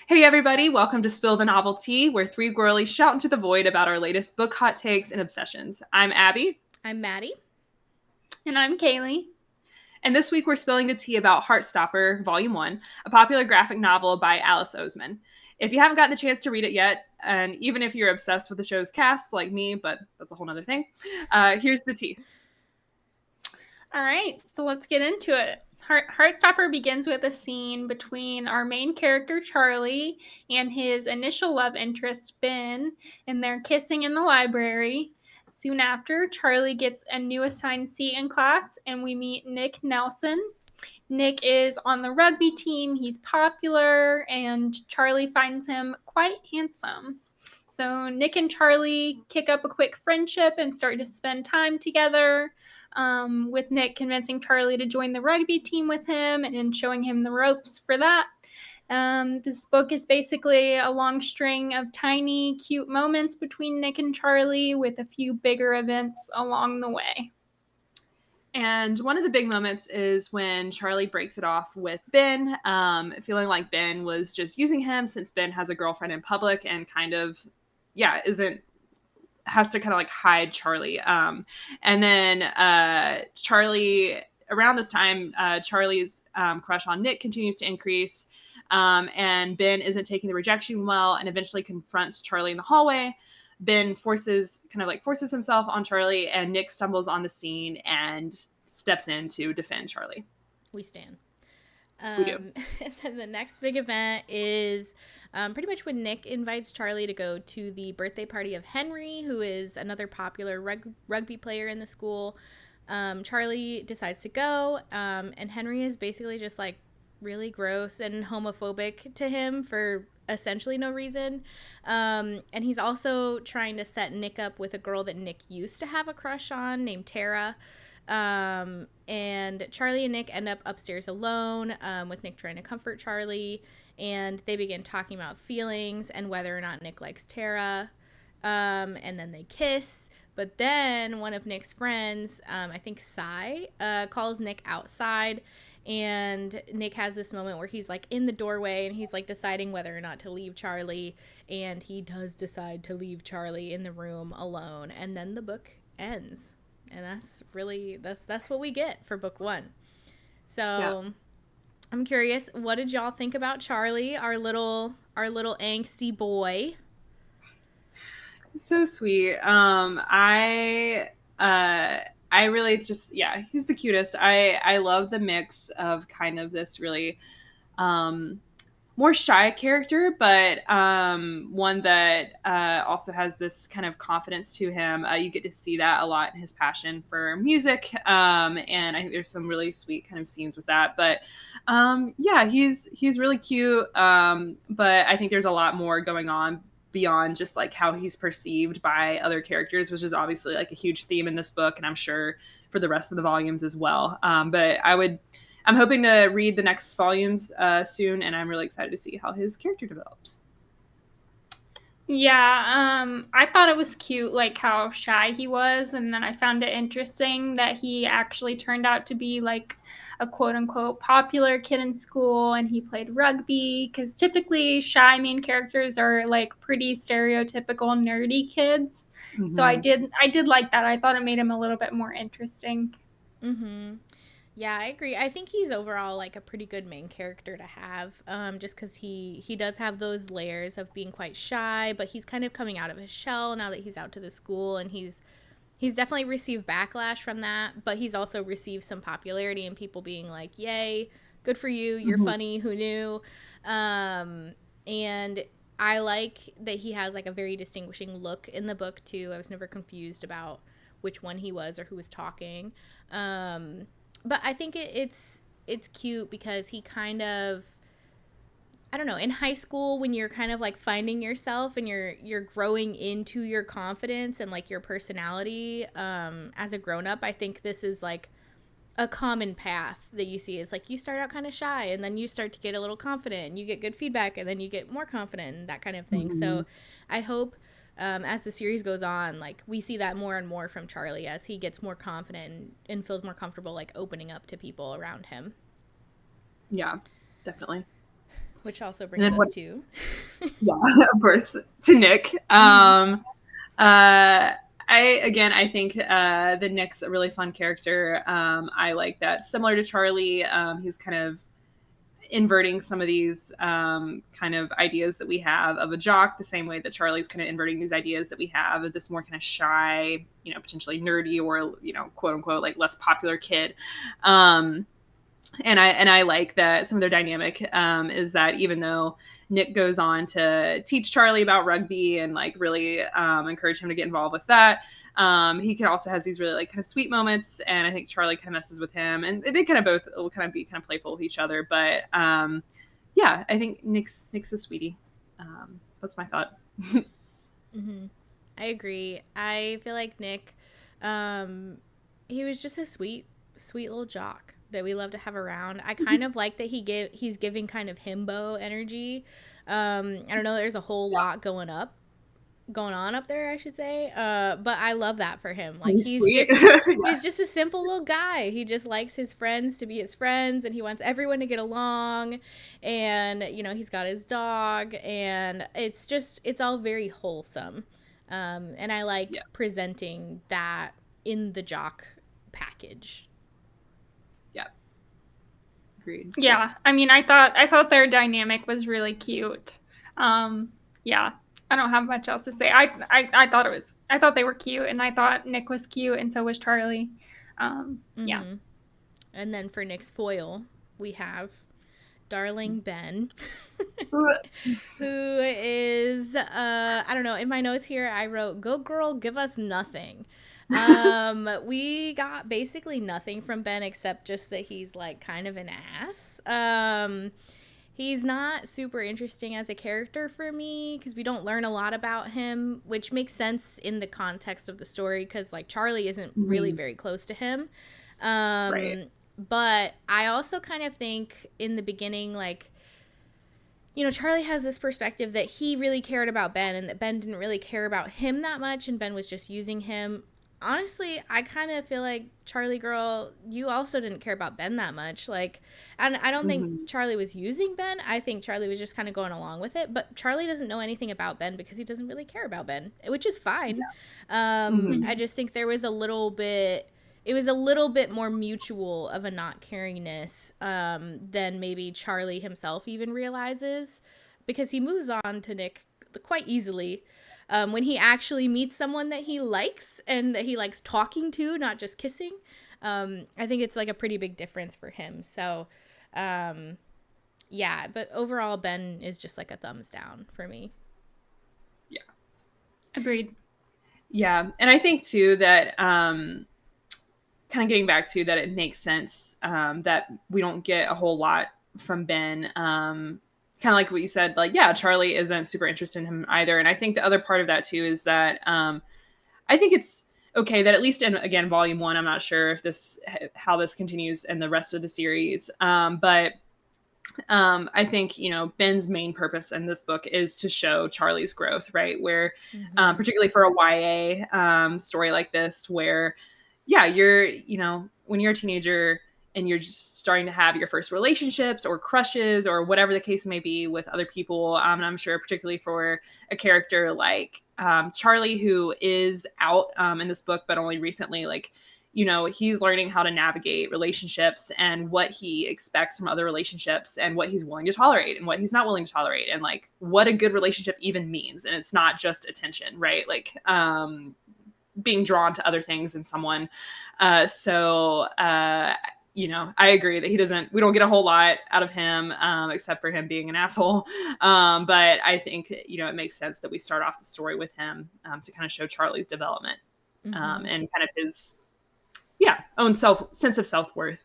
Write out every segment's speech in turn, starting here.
Hey everybody, welcome to Spill the Novelty, where three gworlies shout into the void about our latest book hot takes and obsessions. I'm Abby. I'm Maddie. And I'm Kaylee. And this week we're spilling the tea about Heartstopper, Volume 1, a popular graphic novel by Alice Oseman. If you haven't gotten the chance to read it yet, and even if you're obsessed with the show's cast, like me, but that's a whole other thing, here's the tea. All right, so let's get into it. Heartstopper begins with a scene between our main character, Charlie, and his initial love interest, Ben, and they're kissing in the library. Soon after, Charlie gets a new assigned seat in class, and we meet Nick Nelson. Nick is on the rugby team, he's popular, and Charlie finds him quite handsome. So Nick and Charlie kick up a quick friendship and start to spend time together, with Nick convincing Charlie to join the rugby team with him and showing him the ropes for that. This book is basically a long string of tiny, cute moments between Nick and Charlie with a few bigger events along the way. And one of the big moments is when Charlie breaks it off with Ben, feeling like Ben was just using him since Ben has a girlfriend in public and kind of, has to kind of like hide Charlie. And then Charlie, around this time, Charlie's crush on Nick continues to increase. And Ben isn't taking the rejection well and eventually confronts Charlie in the hallway. Ben forces himself on Charlie, and Nick stumbles on the scene and steps in to defend Charlie. We stand. We do. And then the next big event is pretty much when Nick invites Charlie to go to the birthday party of Henry, who is another popular rugby player in the school. Charlie decides to go, and Henry is basically just like really gross and homophobic to him for essentially no reason. And he's also trying to set Nick up with a girl that Nick used to have a crush on named Tara. And Charlie and Nick end up upstairs alone, with Nick trying to comfort Charlie, and they begin talking about feelings and whether or not Nick likes Tara. And then they kiss, but then one of Nick's friends, I think Sai, calls Nick outside, and Nick has this moment where he's like in the doorway and he's like deciding whether or not to leave Charlie, and he does decide to leave Charlie in the room alone, and then the book ends. And that's what we get for book one. So yeah. I'm curious, what did y'all think about Charlie, our little angsty boy? So sweet. I really just, he's the cutest. I love the mix of kind of this really more shy character, but one that also has this kind of confidence to him. You get to see that a lot in his passion for music, and I think there's some really sweet kind of scenes with that. But he's really cute, but I think there's a lot more going on beyond just like how he's perceived by other characters, which is obviously like a huge theme in this book, and I'm sure for the rest of the volumes as well. But I'm hoping to read the next volumes soon, and I'm really excited to see how his character develops. Yeah, I thought it was cute, like how shy he was, and then I found it interesting that he actually turned out to be like a quote-unquote popular kid in school, and he played rugby, because typically shy main characters are like pretty stereotypical nerdy kids. Mm-hmm. So I did like that. I thought it made him a little bit more interesting. Mm-hmm. Yeah, I agree. I think he's overall like a pretty good main character to have, just because he does have those layers of being quite shy, but he's kind of coming out of his shell now that he's out to the school, and he's definitely received backlash from that, but he's also received some popularity and people being like, yay, good for you, you're funny, who knew? And I like that he has like a very distinguishing look in the book too. I was never confused about which one he was or who was talking. But I think it's cute because he kind of, I don't know, in high school when you're kind of like finding yourself and you're growing into your confidence and like your personality as a grown-up, I think this is like a common path that you see. Is like you start out kind of shy and then you start to get a little confident and you get good feedback and then you get more confident and that kind of thing. Mm-hmm. So I hope as the series goes on, like we see that more and more from Charlie as he gets more confident and feels more comfortable like opening up to people around him. Yeah, definitely. Which also And brings then us what? to Yeah, of course, to Nick. Uh, I think the Nick's a really fun character. I like that. Similar to Charlie, he's kind of inverting some of these kind of ideas that we have of a jock, the same way that Charlie's kind of inverting these ideas that we have of this more kind of shy, potentially nerdy or quote unquote like less popular kid. And I like that some of their dynamic is that even though Nick goes on to teach Charlie about rugby and like really encourage him to get involved with that, he can also has these really like kind of sweet moments, and I think Charlie kind of messes with him, and they kind of both will kind of be kind of playful with each other. But yeah, I think Nick's a sweetie. That's my thought. Mm-hmm. I agree. I feel like Nick, he was just a sweet, sweet little jock that we love to have around. I kind of like that he's giving kind of himbo energy. I don't know. There's a whole lot going on up there, I should say. But I love that for him. Like He's sweet. he's just a simple little guy. He just likes his friends to be his friends, and he wants everyone to get along. And he's got his dog, and it's all very wholesome. And I like Yeah. presenting that in the jock package. Yeah. Agreed. Yeah, I mean, I thought their dynamic was really cute. Yeah, I don't have much else to say. I thought they were cute, and I thought Nick was cute, and so was Charlie. Yeah. Mm-hmm. And then for Nick's foil, we have darling Ben, who is I don't know. In my notes here, I wrote, "Go girl, give us nothing." We got basically nothing from Ben except just that he's like kind of an ass. He's not super interesting as a character for me because we don't learn a lot about him, which makes sense in the context of the story because like Charlie isn't really very close to him. Right. But I also kind of think in the beginning, like, Charlie has this perspective that he really cared about Ben and that Ben didn't really care about him that much and Ben was just using him. Honestly, I kind of feel like, Charlie girl, you also didn't care about Ben that much. Like, and I don't think Charlie was using Ben. I think Charlie was just kind of going along with it. But Charlie doesn't know anything about Ben because he doesn't really care about Ben, which is fine. Yeah. I just think there was a little bit... It was a little bit more mutual of a not caringness than maybe Charlie himself even realizes, because he moves on to Nick quite easily when he actually meets someone that he likes and that he likes talking to, not just kissing. I think it's like a pretty big difference for him. So, yeah, but overall, Ben is just like a thumbs down for me. Yeah. Agreed. Yeah. And I think too that kind of getting back to that, it makes sense that we don't get a whole lot from Ben. Kind of like what you said, like, yeah, Charlie isn't super interested in him either. And I think the other part of that too is that I think it's okay that at least in, again, volume 1, I'm not sure if how this continues in the rest of the series. But I think, Ben's main purpose in this book is to show Charlie's growth, right? Where, particularly for a YA story like this, where, yeah, when you're a teenager and you're just starting to have your first relationships or crushes or whatever the case may be with other people. And I'm sure particularly for a character like Charlie, who is out in this book, but only recently, like, he's learning how to navigate relationships and what he expects from other relationships and what he's willing to tolerate and what he's not willing to tolerate and like what a good relationship even means. And it's not just attention, right? Like, being drawn to other things in someone. I agree that we don't get a whole lot out of him, except for him being an asshole. But I think, it makes sense that we start off the story with him to kind of show Charlie's development and kind of his, own sense of self-worth.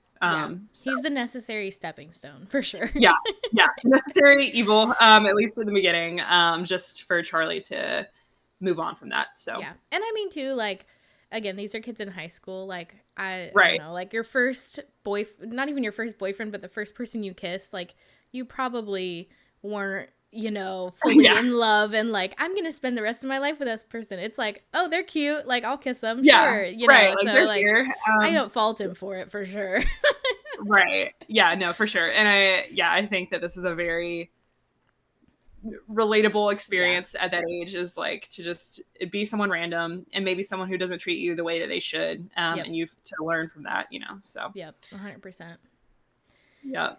He's the necessary stepping stone for sure. yeah. Necessary evil, at least in the beginning, just for Charlie to move on from that. So yeah. And I mean too, like, again, these are kids in high school. Like, I right. don't know, like your first not even your first boyfriend, but the first person you kissed, like you probably weren't, fully in love and like, I'm going to spend the rest of my life with this person. It's like, oh, they're cute. Like, I'll kiss them. Yeah, sure. right. Know, like, so they're like, here. I don't fault him for it for sure. Right. Yeah, no, for sure. And I think that this is a very relatable experience at that age is like to just be someone random and maybe someone who doesn't treat you the way that they should, Yep. and you to learn from that, so Yep. 100%. yeah.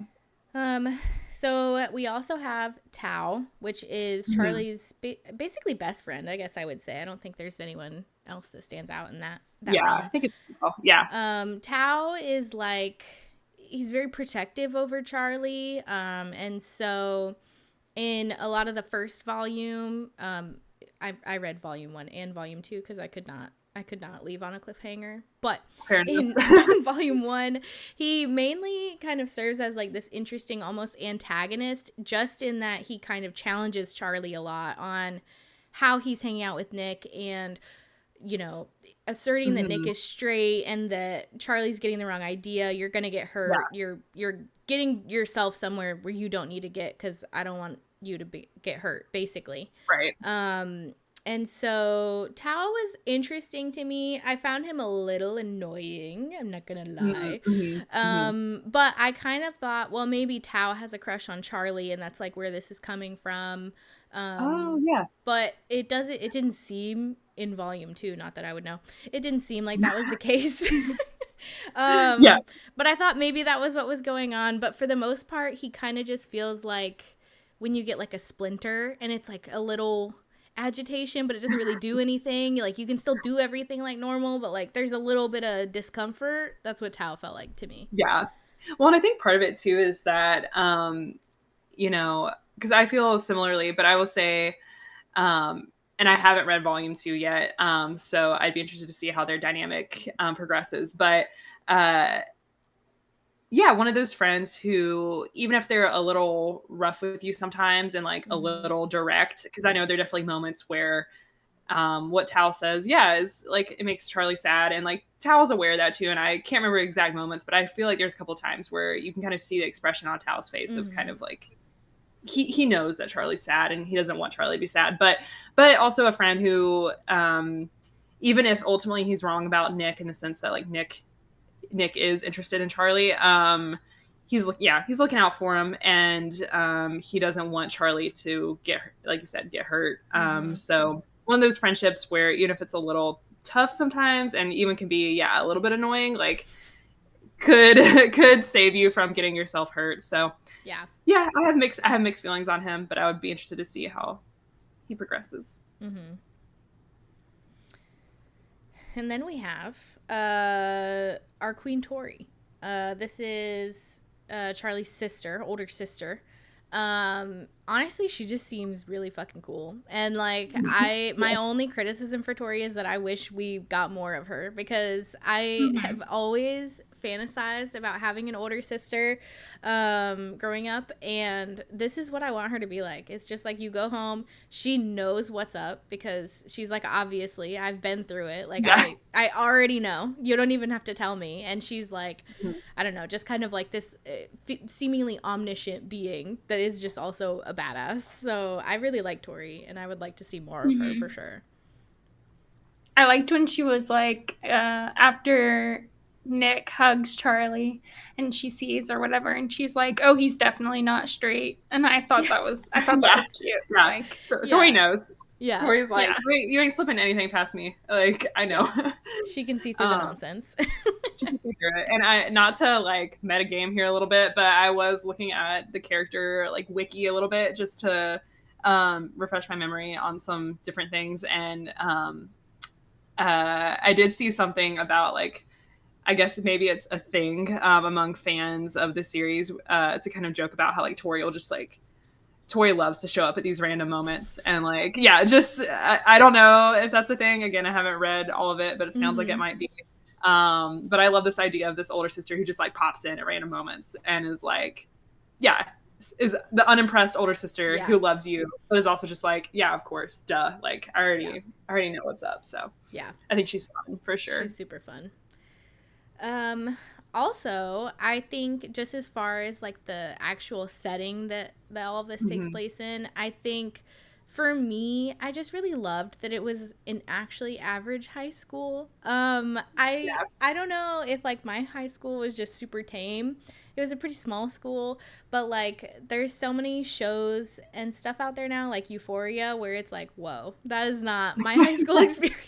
So we also have Tao, which is Charlie's basically best friend, I guess I would say. I don't think there's anyone else that stands out in that Yeah, realm. I think it's yeah. Tao is like, he's very protective over Charlie, and so in a lot of the first volume, I read volume 1 and volume 2 because I could not leave on a cliffhanger. But in volume 1, he mainly kind of serves as like this interesting, almost antagonist, just in that he kind of challenges Charlie a lot on how he's hanging out with Nick, and asserting that Nick is straight and that Charlie's getting the wrong idea. You're gonna get hurt. Yeah. You're getting yourself somewhere where you don't need to get, because I don't want you to get hurt, basically. Right. And so Tao was interesting to me. I found him a little annoying, I'm not gonna lie. But I kind of thought, well, maybe Tao has a crush on Charlie, and that's like where this is coming from. Oh yeah. But it didn't seem in volume 2, not that I would know, it didn't seem like that was the case. Yeah. But I thought maybe that was what was going on. But for the most part, he kind of just feels like when you get like a splinter and it's like a little agitation, but it doesn't really do anything. Like, you can still do everything like normal, but like there's a little bit of discomfort. That's what Tao felt like to me. Yeah. Well, and I think part of it too is that because I feel similarly, but I will say, and I haven't read volume 2 yet, so I'd be interested to see how their dynamic progresses. But yeah, one of those friends who, even if they're a little rough with you sometimes and like a little direct, because I know there are definitely moments where what Tao says, is like, it makes Charlie sad, and like Tao's aware of that too. And I can't remember exact moments, but I feel like there's a couple times where you can kind of see the expression on Tao's face of kind of like, he knows that Charlie's sad and he doesn't want Charlie to be sad, but also a friend who, even if ultimately he's wrong about Nick, in the sense that like Nick is interested in Charlie, he's looking out for him, and he doesn't want Charlie to get, like you said, get hurt. So one of those friendships where even if it's a little tough sometimes, and even can be a little bit annoying, like could save you from getting yourself hurt. So I have mixed feelings on him, but I would be interested to see how he progresses. And then we have our Queen Tori. This is Charlie's sister, older sister. Honestly, she just seems really fucking cool. And like, my only criticism for Tori is that I wish we got more of her, because I have always fantasized about having an older sister growing up, and this is what I want her to be like. It's just like, you go home, she knows what's up, because she's like, obviously I've been through it, like I already know, you don't even have to tell me. And she's like, I don't know, just kind of like this seemingly omniscient being that is just also a badass. So I really like Tori, and I would like to see more of her for sure. I liked when she was like, after Nick hugs Charlie and she sees or whatever, and she's like, oh, he's definitely not straight. And I thought that was that was cute. Yeah. Like, Tori knows. Yeah. Tori's like, wait, you ain't slipping anything past me. Like, I know. She can see through the nonsense. She can see through it. And I, not to like metagame here a little bit, but I was looking at the character like wiki a little bit, just to refresh my memory on some different things. And I did see something about, like, I guess maybe it's a thing among fans of the series to kind of joke about how like Tori will just like, Tori loves to show up at these random moments, and like, I don't know if that's a thing. Again, I haven't read all of it, but it sounds like it might be. But I love this idea of this older sister who just like pops in at random moments and is like, is the unimpressed older sister who loves you, but is also just like, of course, duh. Like, I already know what's up. So I think she's fun for sure. She's super fun. Also, I think just as far as like the actual setting that all of this takes place in, I think for me, I just really loved that it was an actually average high school. I don't know if like my high school was just super tame it was a pretty small school, but like there's so many shows and stuff out there now, like Euphoria, where it's like, whoa, that is not my high school experience.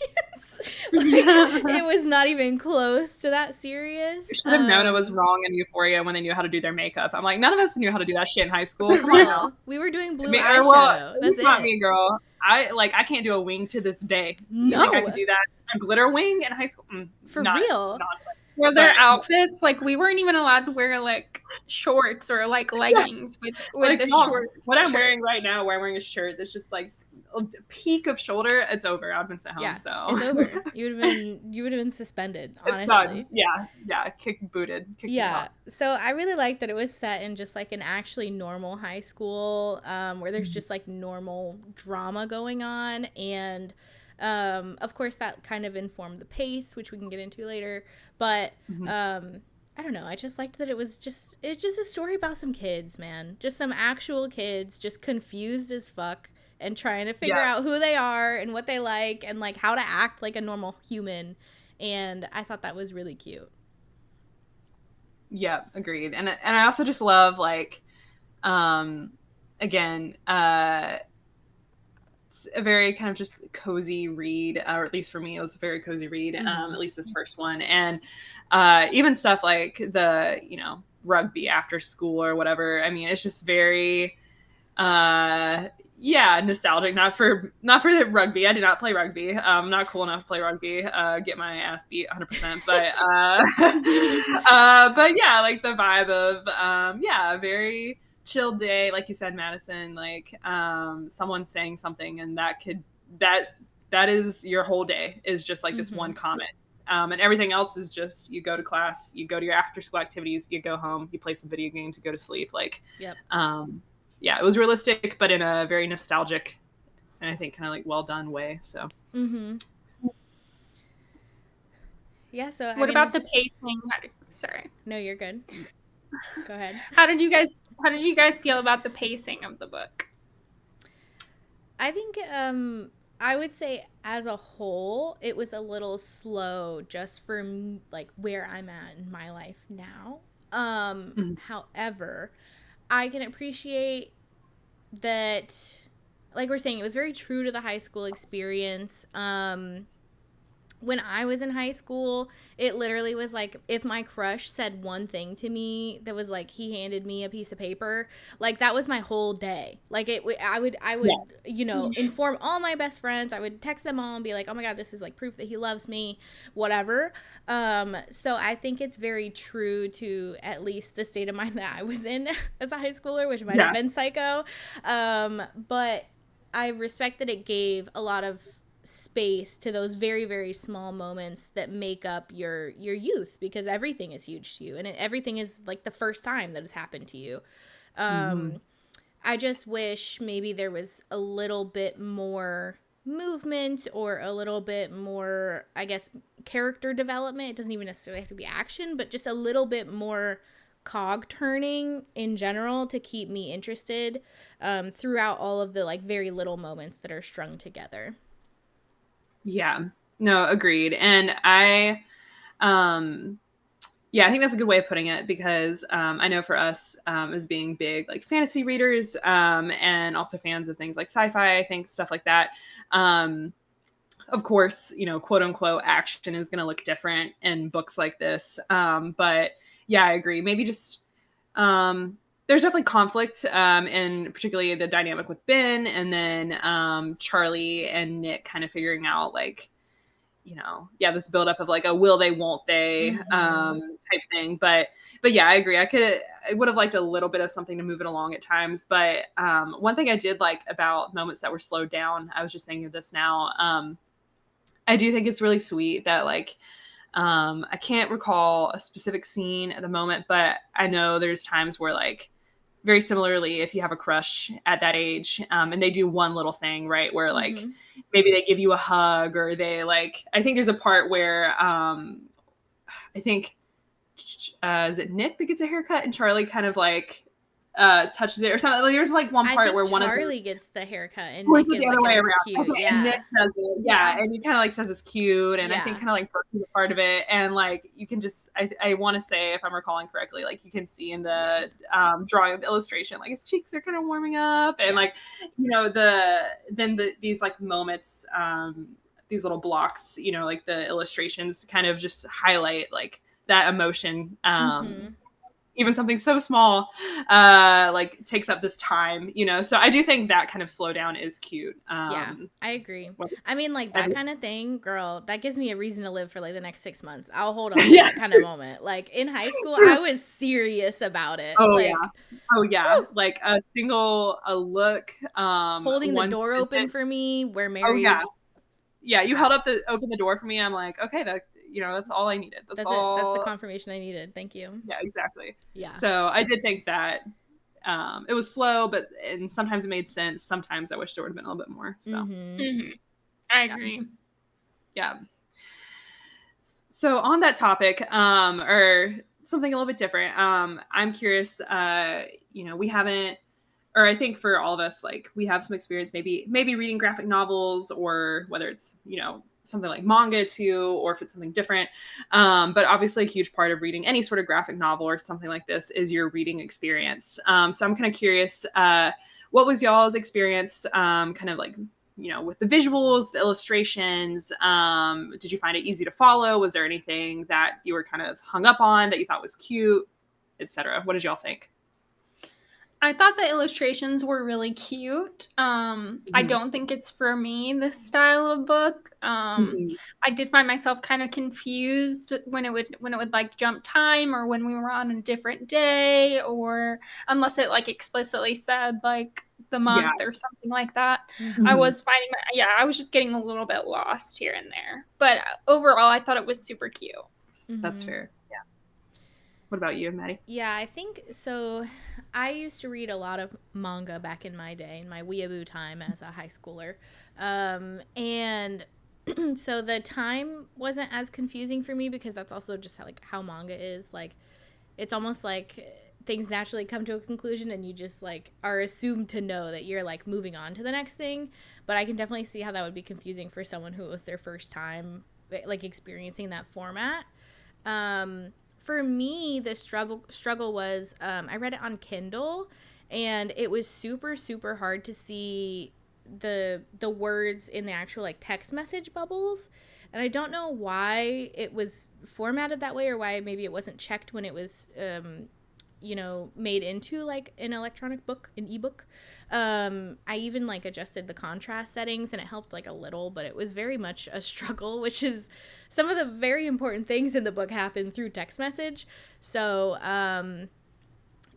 Like it was not even close to that serious. You should have known it was wrong in Euphoria when they knew how to do their makeup. I'm like, none of us knew how to do that shit in high school. Come on now. We were doing blue Well, eyeshadow. That's not it. me, girl. I can't do a wing to this day. No. You think I could do that? A glitter wing in high school? For real? Nonsense. Were their outfits like we weren't even allowed to wear like shorts or like leggings with like, the short? What I'm wearing right now, where I'm wearing a shirt that's just like a peak of shoulder, it's over. I've been sent home. Yeah, so it's over. You would have been suspended. Honestly, it's done. Yeah, booted. Yeah. So I really liked that it was set in just like an actually normal high school, where there's just like normal drama going on, and of course that kind of informed the pace, which we can get into later. But I don't know. I just liked that it's just a story about some kids, man. Just some actual kids, just confused as fuck and trying to figure out who they are and what they like and like how to act like a normal human. And I thought that was really cute. Yeah, agreed. And I also just love like, again, it's a very kind of just cozy read, or at least for me, it was a very cozy read. At least this first one, and even stuff like the rugby after school or whatever. I mean, it's just very nostalgic. Not for the rugby. I did not play rugby. I'm not cool enough to play rugby. Get my ass beat 100%. But but yeah, like the vibe of very chill day, like you said, Madison. Like someone saying something, and that is your whole day. Is just like this one comment. And everything else is just you go to class, you go to your after school activities, you go home, you play some video games, you go to sleep. Like, it was realistic, but in a very nostalgic and I think kind of like well done way. So, yeah. So, what about the pacing? Sorry, no, you're good. Go ahead. How did you guys feel about the pacing of the book? I think I would say as a whole, it was a little slow just for like where I'm at in my life now. However, I can appreciate that, like we're saying, it was very true to the high school experience. When I was in high school, it literally was like if my crush said one thing to me that was like he handed me a piece of paper, like that was my whole day. Like I would inform all my best friends. I would text them all and be like, oh my god, this is like proof that he loves me, whatever. So I think it's very true to at least the state of mind that I was in as a high schooler, which might have been psycho. But I respect that it gave a lot of space to those very, very small moments that make up your youth, because everything is huge to you and everything is like the first time that has happened to you. I just wish maybe there was a little bit more movement or a little bit more, I guess, character development. It doesn't even necessarily have to be action, but just a little bit more cog turning in general to keep me interested throughout all of the like very little moments that are strung together. Yeah, no, agreed. And I think that's a good way of putting it, because I know for us as being big like fantasy readers and also fans of things like sci-fi, I think stuff like that. Of course, quote unquote action is going to look different in books like this. But yeah, I agree. Maybe just there's definitely conflict in particularly the dynamic with Ben, and then Charlie and Nick kind of figuring out like, this buildup of like a will they, won't they type thing. But yeah, I agree. I would have liked a little bit of something to move it along at times. But one thing I did like about moments that were slowed down, I was just thinking of this now. I do think it's really sweet that like, I can't recall a specific scene at the moment, but I know there's times where like, very similarly, if you have a crush at that age and they do one little thing, right, where like maybe they give you a hug, or they like, I think there's a part where I think is it Nick that gets a haircut and Charlie kind of like touches it or something. Like, there's like one I part think where one of Charlie gets the haircut and or Nick is it is the other like, way it around? looks cute. Okay, and Nick Yeah. does it. Yeah, and he kind of like says it's cute, and I think Yeah. kind of like Brooke is a part of it, and like you can just, I want to say, if I'm recalling correctly, like you can see in the drawing of the illustration, like his cheeks are kind of warming up, and like these like moments, these little blocks, like the illustrations kind of just highlight like that emotion. Even something so small like takes up this time, so I do think that kind of slowdown is cute. Yeah, I agree. Well, I mean, like that kind of thing, girl, that gives me a reason to live for like the next 6 months. I'll hold on to yeah, that kind of moment. Like in high school, true. I was serious about it. Oh Like, yeah, whew, like a look, holding the one door open for sentence. me. We're Oh married. yeah, you opened the door for me. I'm like, okay, that, that's all I needed. That's That's it. That's the all. confirmation I needed. Thank you. Yeah, exactly. Yeah. So I did think that it was slow, and sometimes it made sense. Sometimes I wish there would have been a little bit more. So I agree. Yeah. So on that topic, or something a little bit different, I'm curious. We haven't, or I think for all of us, like we have some experience, maybe reading graphic novels, or whether it's something like manga too, or if it's something different. But obviously, a huge part of reading any sort of graphic novel or something like this is your reading experience. So I'm kind of curious, what was y'all's experience, kind of like with the visuals, the illustrations? Did you find it easy to follow? Was there anything that you were kind of hung up on that you thought was cute, etc.? What did y'all think? I thought the illustrations were really cute. I don't think it's for me, this style of book. I did find myself kind of confused when it would like jump time, or when we were on a different day, or unless it like explicitly said like the month or something like that. I was finding I was just getting a little bit lost here and there. But overall, I thought it was super cute. That's fair. Yeah. What about you, Maddie? Yeah, I think so. I used to read a lot of manga back in my day, in my weeaboo time as a high schooler. And so the time wasn't as confusing for me, because that's also just how manga is. Like, it's almost like things naturally come to a conclusion and you just like are assumed to know that you're like moving on to the next thing. But I can definitely see how that would be confusing for someone who it was their first time like experiencing that format. For me, the struggle was, I read it on Kindle, and it was super, super hard to see the words in the actual like text message bubbles. And I don't know why it was formatted that way, or why maybe it wasn't checked when it was made into like an electronic book, an ebook. I even like adjusted the contrast settings, and it helped like a little, but it was very much a struggle, which is some of the very important things in the book happen through text message. So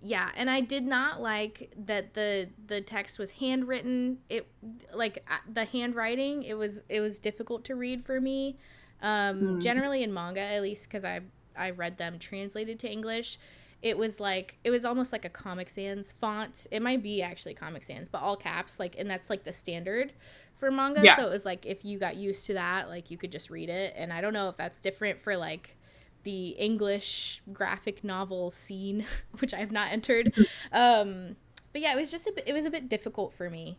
yeah, and I did not like that the text was handwritten. It like the handwriting, it was difficult to read for me. Generally in manga, at least, because I read them translated to English, it was almost like a Comic Sans font. It might be actually Comic Sans, but all caps, like, and that's like the standard for manga. Yeah. So it was like, if you got used to that, like, you could just read it. And I don't know if that's different for like the English graphic novel scene, which I have not entered. But yeah, it was a bit difficult for me,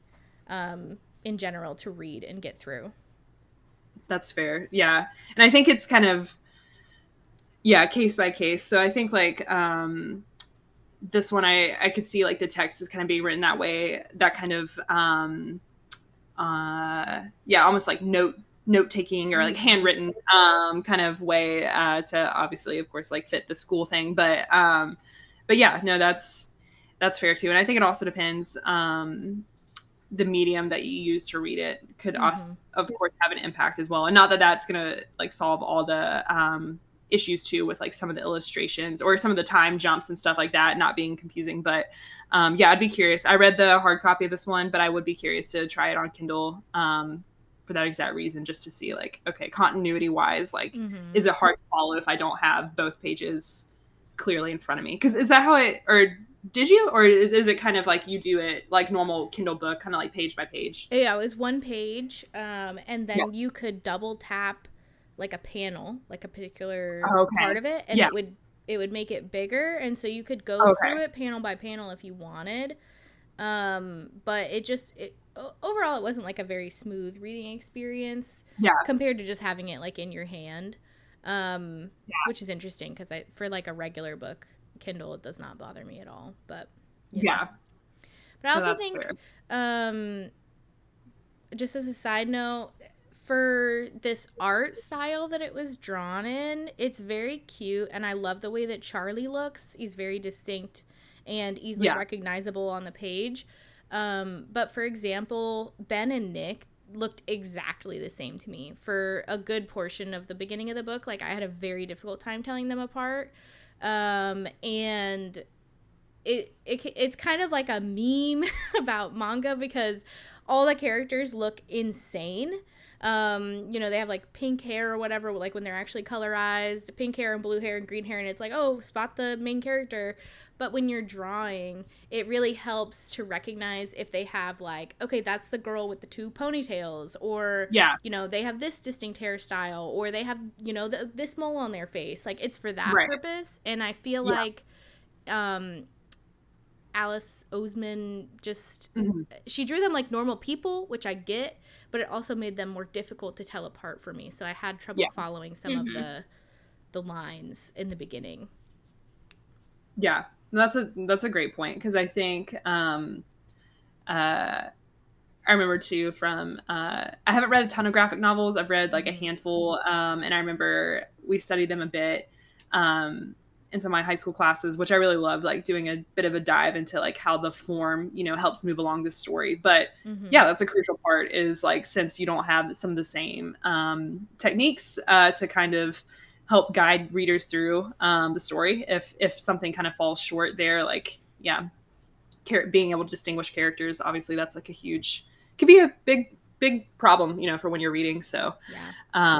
in general, to read and get through. That's fair. Yeah. And I think it's kind of, case by case. So I think like this one, I could see like the text is kind of being written that way, that kind of almost like note taking, or like handwritten kind of way, to obviously, of course, like fit the school thing. But yeah, no, that's fair too. And I think it also depends, the medium that you use to read it could also, of course, have an impact as well. And not that that's gonna like solve all the issues too, with like some of the illustrations or some of the time jumps and stuff like that not being confusing. But I'd be curious. I read the hard copy of this one, but I would be curious to try it on Kindle, for that exact reason, just to see like, okay, continuity wise, like, is it hard to follow if I don't have both pages clearly in front of me? Because is that how it, or did you, or is it kind of like you do it like normal Kindle book, kind of like page by page? Yeah, it was one page, and then you could double tap like a panel, like a particular part of it, and it would it would make it bigger, and so you could go Okay. through it panel by panel if you wanted. But overall it wasn't like a very smooth reading experience Yeah. compared to just having it like in your hand. Yeah. Which is interesting because I for like a regular book, Kindle, it does not bother me at all. But you know. Yeah. But I No, also that's fair. think, just as a side note, for this art style that it was drawn in, it's very cute, and I love the way that Charlie looks. He's very distinct and easily Yeah. recognizable on the page. But for example, Ben and Nick looked exactly the same to me for a good portion of the beginning of the book. Like, I had a very difficult time telling them apart. And it's kind of like a meme about manga because all the characters look insane. They have like pink hair or whatever, like when they're actually colorized, pink hair and blue hair and green hair, and it's like, oh, spot the main character. But when you're drawing, it really helps to recognize if they have like, okay, that's the girl with the two ponytails, or Yeah. they have this distinct hairstyle, or they have this mole on their face. Like, it's for that Right. purpose, and I feel Yeah. like Alice Oseman she drew them like normal people, which I get, but it also made them more difficult to tell apart for me. So I had trouble Yeah. following some of the lines in the beginning. Yeah. That's a great point, because I think I remember too from I haven't read a ton of graphic novels. I've read like a handful, and I remember we studied them a bit in some of my high school classes, which I really loved, like doing a bit of a dive into like how the form, helps move along the story. But yeah, that's a crucial part, is like, since you don't have some of the same techniques to kind of help guide readers through the story, if something kind of falls short there, like, yeah, being able to distinguish characters, obviously that's like a huge, could be a big problem, for when you're reading. So Yeah.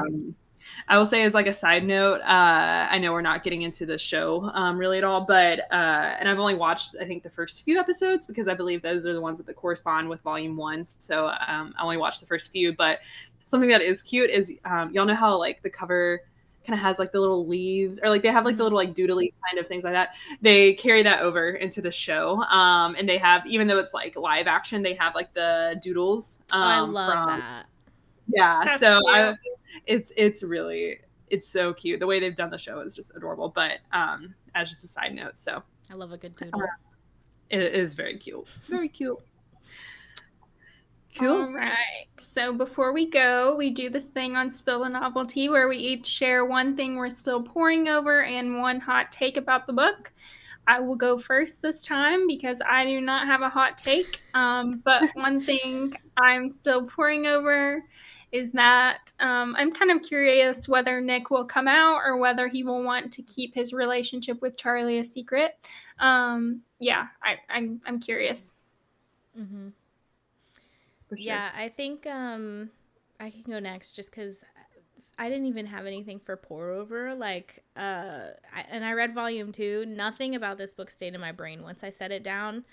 I will say, as like a side note, I know we're not getting into the show really at all, but and I've only watched, I think, the first few episodes, because I believe those are the ones that correspond with volume 1. So I only watched the first few. But something that is cute is, y'all know how like the cover kind of has like the little leaves, or like they have like the little like doodly kind of things like that. They carry that over into the show, and they have, even though it's like live action, they have like the doodles I love from, that. yeah. That's So cute. it's really, it's so cute. The way they've done the show is just adorable. But as just a side note, so I love a good doodle. it is very cute, very cute. Cool. All right. So before we go, we do this thing on Spill the Novelty where we each share one thing we're still poring over and one hot take about the book. I will go first this time because I do not have a hot take. But one thing I'm still poring over is that I'm kind of curious whether Nick will come out or whether he will want to keep his relationship with Charlie a secret. Yeah, I'm curious. Mm-hmm. For sure. Yeah, I think I can go next just because I didn't even have anything for pour over. Like, and I read volume 2. Nothing about this book stayed in my brain once I set it down,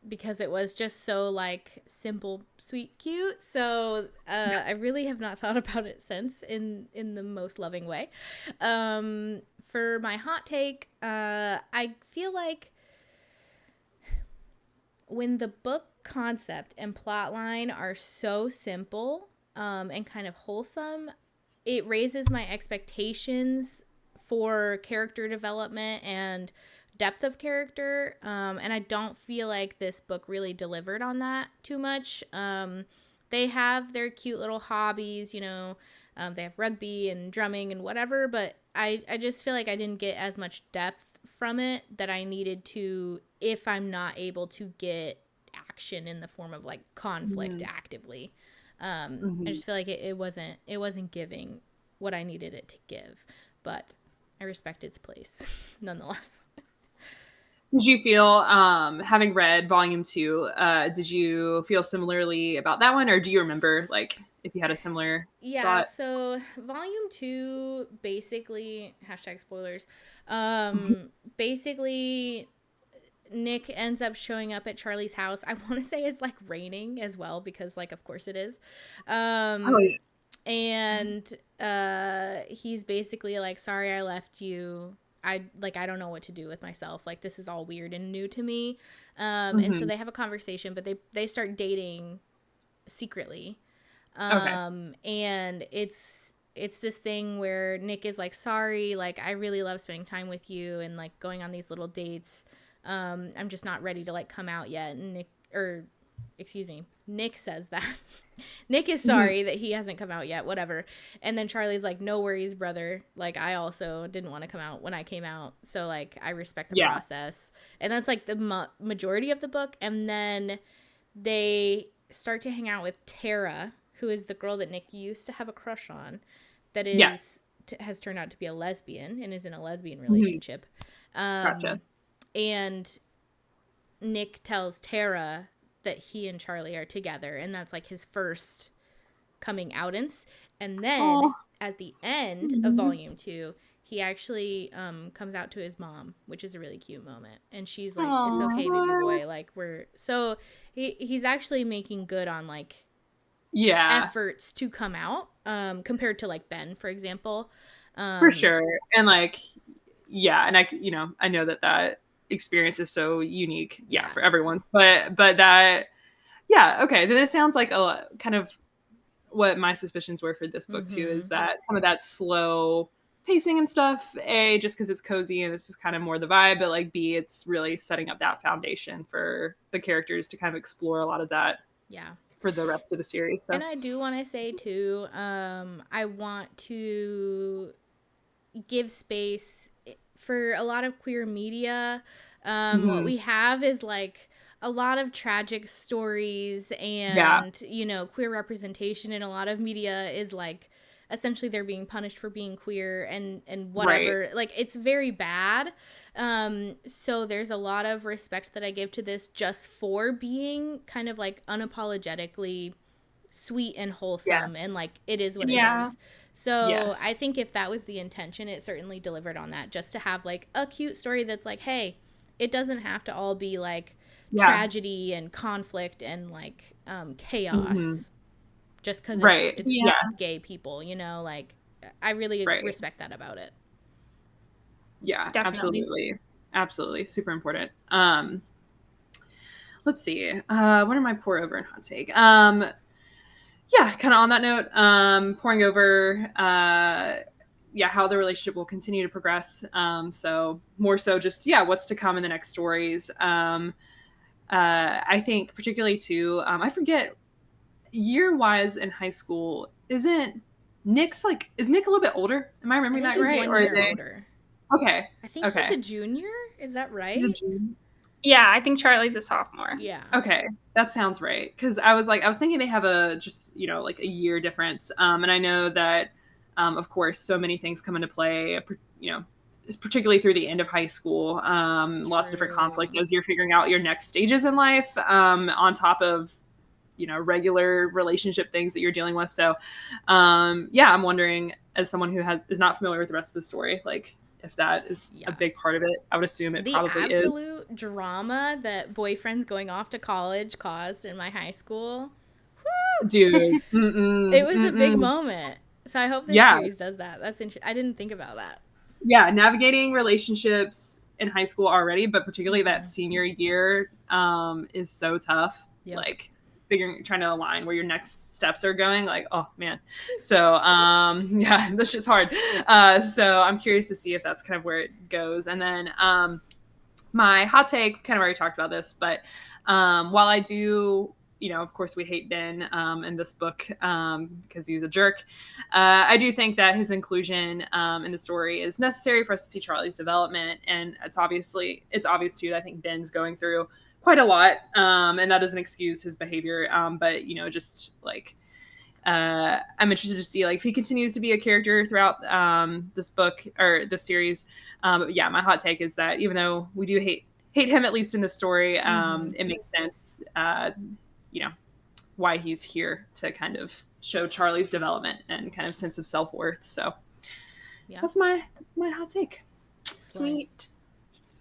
because it was just so like simple, sweet, cute. So I really have not thought about it since in the most loving way. For my hot take, I feel like when the book concept and plot line are so simple and kind of wholesome, it raises my expectations for character development and depth of character. And I don't feel like this book really delivered on that too much. They have their cute little hobbies, they have rugby and drumming and whatever, but I just feel like I didn't get as much depth from it that I needed to, if I'm not able to get action in the form of like conflict actively. I just feel like it wasn't giving what I needed it to give, but I respect its place nonetheless. Did you feel, having read volume 2, did you feel similarly about that one, or do you remember like if you had a similar Yeah, thought? so volume 2 basically, hashtag spoilers, basically Nick ends up showing up at Charlie's house. I want to say it's like raining as well, because like of course it is. Oh yeah. And he's basically like, sorry I left you. I don't know what to do with myself. Like, this is all weird and new to me. And so Mhm. they have a conversation, but they start dating secretly. Okay. And it's this thing where Nick is like, sorry, like, I really love spending time with you and like going on these little dates. I'm just not ready to like come out yet. And Nick says that. Nick is Mhm. sorry that he hasn't come out yet, whatever. And then Charlie's like, no worries, brother. Like, I also didn't want to come out when I came out. So, like, I respect the Yeah. process. And that's like the majority of the book. And then they start to hang out with Tara, who is the girl that Nick used to have a crush on, that Yeah. has turned out to be a lesbian and is in a lesbian Mhm. relationship. Gotcha. And Nick tells Tara that he and Charlie are together, and that's like his first coming outance. And then Oh. at the end of Mhm. volume 2, he actually comes out to his mom, which is a really cute moment. And she's like, "It's okay, baby Aw. boy. Like, we're so he's actually making good on like Yeah, efforts to come out, compared to like Ben, for example. for Um, sure. And like, yeah, and I know that that experience is so unique, yeah, yeah. for everyone's. But that, yeah, okay. This sounds like kind of what my suspicions were for this book too. Mm-hmm. Is that some of that slow pacing and stuff? A, just because it's cozy and it's just kind of more the vibe, but like B, it's really setting up that foundation for the characters to kind of explore a lot of that Yeah. for the rest of the series. And So. I do want to say too, I want to give space for a lot of queer media. What Mhm. we have is like a lot of tragic stories, Yeah. and queer representation in a lot of media is like essentially they're being punished for being queer and Right. whatever. Like, it's very bad. So there's a lot of respect that I give to this just for being kind of like unapologetically sweet and wholesome, and Yes. like it is what it Yeah. is. So Yes. I think if that was the intention, it certainly delivered on that, just to have like a cute story that's like, hey, it doesn't have to all be like Yeah. tragedy and conflict and like Mhm. chaos just because it's Right. it's Yeah. Yeah. gay people, like I really Right. respect that about it. Yeah. Definitely. Absolutely. Absolutely. Super important. Let's see. What am I pour over in hot take? Yeah, kind of on that note, pouring over, yeah, how the relationship will continue to progress. So more so just, yeah, what's to come in the next stories. I think particularly too, I forget year wise in high school, isn't Nick's like, is Nick a little bit older? Am I I remembering think that he's right? one Or are year they, older. okay. I think he's a Okay. junior. Is that He's a right? junior. Yeah, I think Charlie's a sophomore. Yeah. Okay, that sounds right. Because I was thinking they have a just like a year difference. And I know that, of course, so many things come into play. Particularly through the end of high school, lots of different True. conflict as you're figuring out your next stages in life. On top of regular relationship things that you're dealing with. So, yeah, I'm wondering, as someone who is not familiar with the rest of the story, like if that is a Yeah. big part of it. I would assume it The probably is. absolute drama that boyfriends going off to college caused in my high school. Woo! Dude. It Mm-mm, was a big mm-mm. moment. So I hope this Yeah, series does that. That's interesting. I didn't think about that. yeah, navigating relationships in high school already, but particularly that Mm-hmm. senior year, is so tough. Yep. Like trying to align where your next steps are going. Like, oh man. So, yeah, that's just hard. So I'm curious to see if that's kind of where it goes. And then, my hot take, kind of already talked about this, but while I do, of course, we hate Ben in this book because he's a jerk. I do think that his inclusion in the story is necessary for us to see Charlie's development, and it's obvious too that I think Ben's going through quite a lot, and that doesn't excuse his behavior. But just like I'm interested to see like if he continues to be a character throughout this book or this series. But yeah, my hot take is that even though we do hate him at least in this story, Mm-hmm. it makes sense, you know, why he's here to kind of show Charlie's development and kind of sense of self worth. So Yeah. that's my hot take. Slay. Sweet.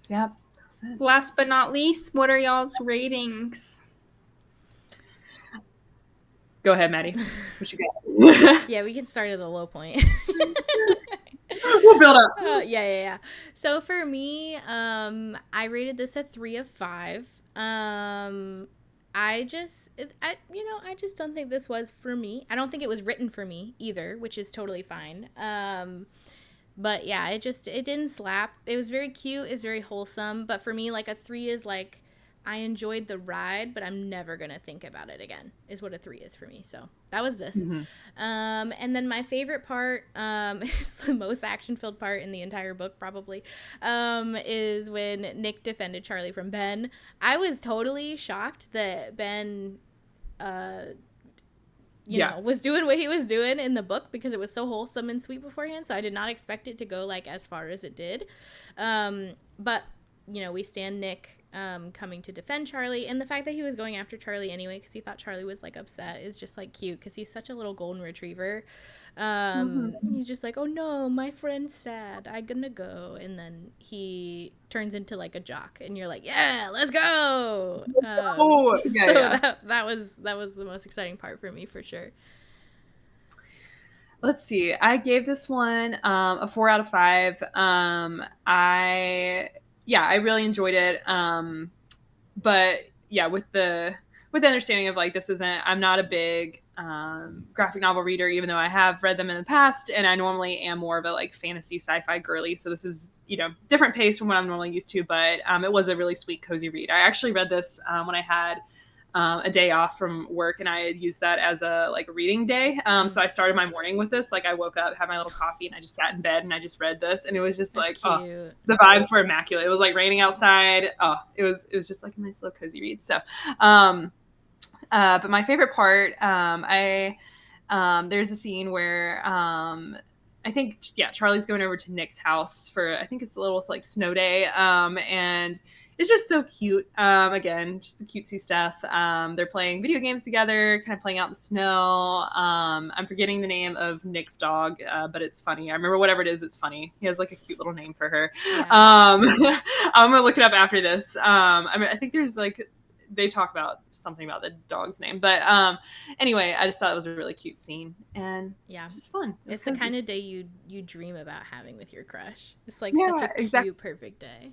Yeah. That's it. Last but not least, what are y'all's ratings? Go ahead, Maddie. What you got? Yeah, we can start at the low point. We'll build up. Yeah. So for me, I rated this a 3 of 5. I just, I just don't think this was for me. I don't think it was written for me either, which is totally fine. But yeah, it didn't slap. It was very cute. It's very wholesome. But for me, like a 3 is like, I enjoyed the ride, but I'm never going to think about it again, is what a 3 is for me. So that was this. Mm-hmm. And then my favorite part, is the most action-filled part in the entire book, probably, is when Nick defended Charlie from Ben. I was totally shocked that Ben, was doing what he was doing in the book because it was so wholesome and sweet beforehand. So I did not expect it to go like as far as it did. But we stand Nick coming to defend Charlie, and the fact that he was going after Charlie anyway because he thought Charlie was like upset is just like cute because he's such a little golden retriever. He's just like, oh no, my friend's sad, I gonna go, and then he turns into like a jock and you're like, yeah, let's go. That was the most exciting part for me for sure. Let's see, I gave this one a 4 out of 5. I really enjoyed it, but yeah, with the understanding of like, this isn't, I'm not a big graphic novel reader, even though I have read them in the past, and I normally am more of a like fantasy sci-fi girly, so this is different pace from what I'm normally used to, but it was a really sweet, cozy read. I actually read this when I had a day off from work, and I had used that as a like reading day. So I started my morning with this. Like I woke up, had my little coffee, and I just sat in bed and I just read this, and it was just That's like, cute. the vibes were immaculate. It was like raining outside. It was just like a nice little cozy read. So, but my favorite part, there's a scene where I think Charlie's going over to Nick's house for, I think it's a little like snow day, and it's just so cute. Again, just the cutesy stuff. They're playing video games together, kind of playing out in the snow. I'm forgetting the name of Nick's dog, but it's funny. I remember whatever it is, it's funny. He has like a cute little name for her. Yeah. I'm gonna look it up after this. I think there's like, they talk about something about the dog's name, but anyway, I just thought it was a really cute scene, and just fun. It's the kind of day you dream about having with your crush. It's like such a cute, perfect day.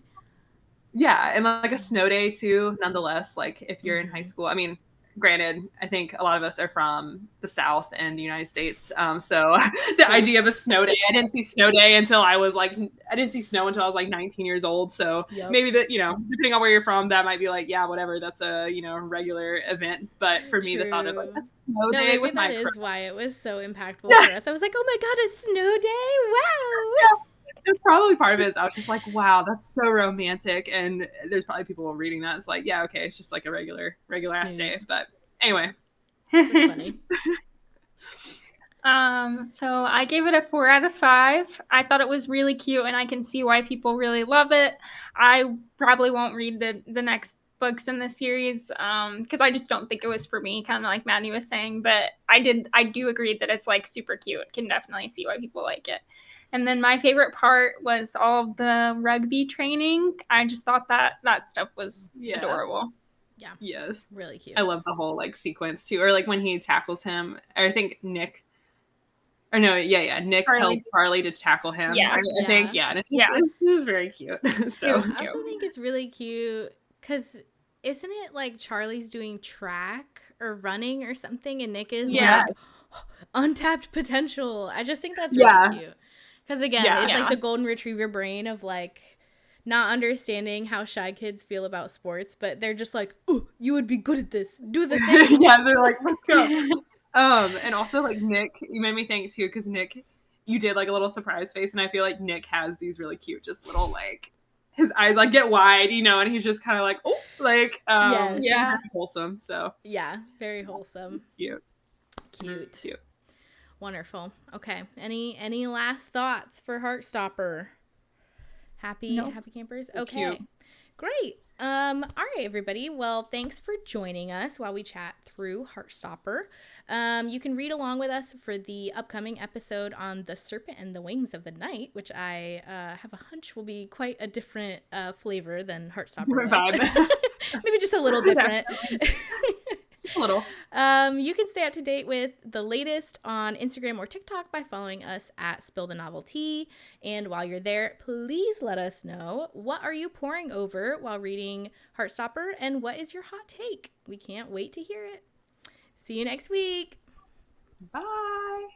Yeah, and like a snow day too, nonetheless. Like if you're in high school, I mean, granted, I think a lot of us are from the South and the United States, so the idea of a snow day, I didn't see snow day until I was like, I didn't see snow until I was like 19 years old. So maybe that, depending on where you're from, that might be like, yeah, whatever, that's a regular event. But for me, the thought of like a snow day with my crush, that is why it was so impactful for us. I was like, oh my god, a snow day! Wow. Yeah. It's probably part of it is I was just like, wow, that's so romantic, and there's probably people reading that. It's like, yeah, okay, it's just like a regular ass day. But anyway, that's funny. So I gave it a 4 out of 5. I thought it was really cute, and I can see why people really love it. I probably won't read the next books in the series because I just don't think it was for me, kind of like Maddie was saying. But I do agree that it's like super cute. Can definitely see why people like it. And then my favorite part was all the rugby training. I just thought that stuff was adorable. Yeah. Yes. Really cute. I love the whole like sequence too. Or like when he tackles him, or I think Nick, or no, Nick tells Charlie to tackle him. Yeah. I think, and it's just very cute. So I also think it's really cute because isn't it like Charlie's doing track or running or something, and Nick is like untapped potential. I just think that's really cute. Because again, it's like the golden retriever brain of like not understanding how shy kids feel about sports, but they're just like, "Oh, you would be good at this. Do the thing." They're like, "Let's go." And also like Nick, you made me think too, because Nick, you did like a little surprise face, and I feel like Nick has these really cute, just little like his eyes like get wide, and he's just kind of like, oh, like very wholesome. So very wholesome. Cute. Wonderful. Okay. Any last thoughts for Heartstopper? Happy campers? So okay. Cute. Great. All right, everybody. Well, thanks for joining us while we chat through Heartstopper. You can read along with us for the upcoming episode on The Serpent and the Wings of the Night, which I have a hunch will be quite a different flavor than Heartstopper was. Vibe. Maybe just a little different. A little. You can stay up to date with the latest on Instagram or TikTok by following us at Spill the Novelty. And while you're there, please let us know, what are you poring over while reading Heartstopper, and what is your hot take? We can't wait to hear it. See you next week. Bye.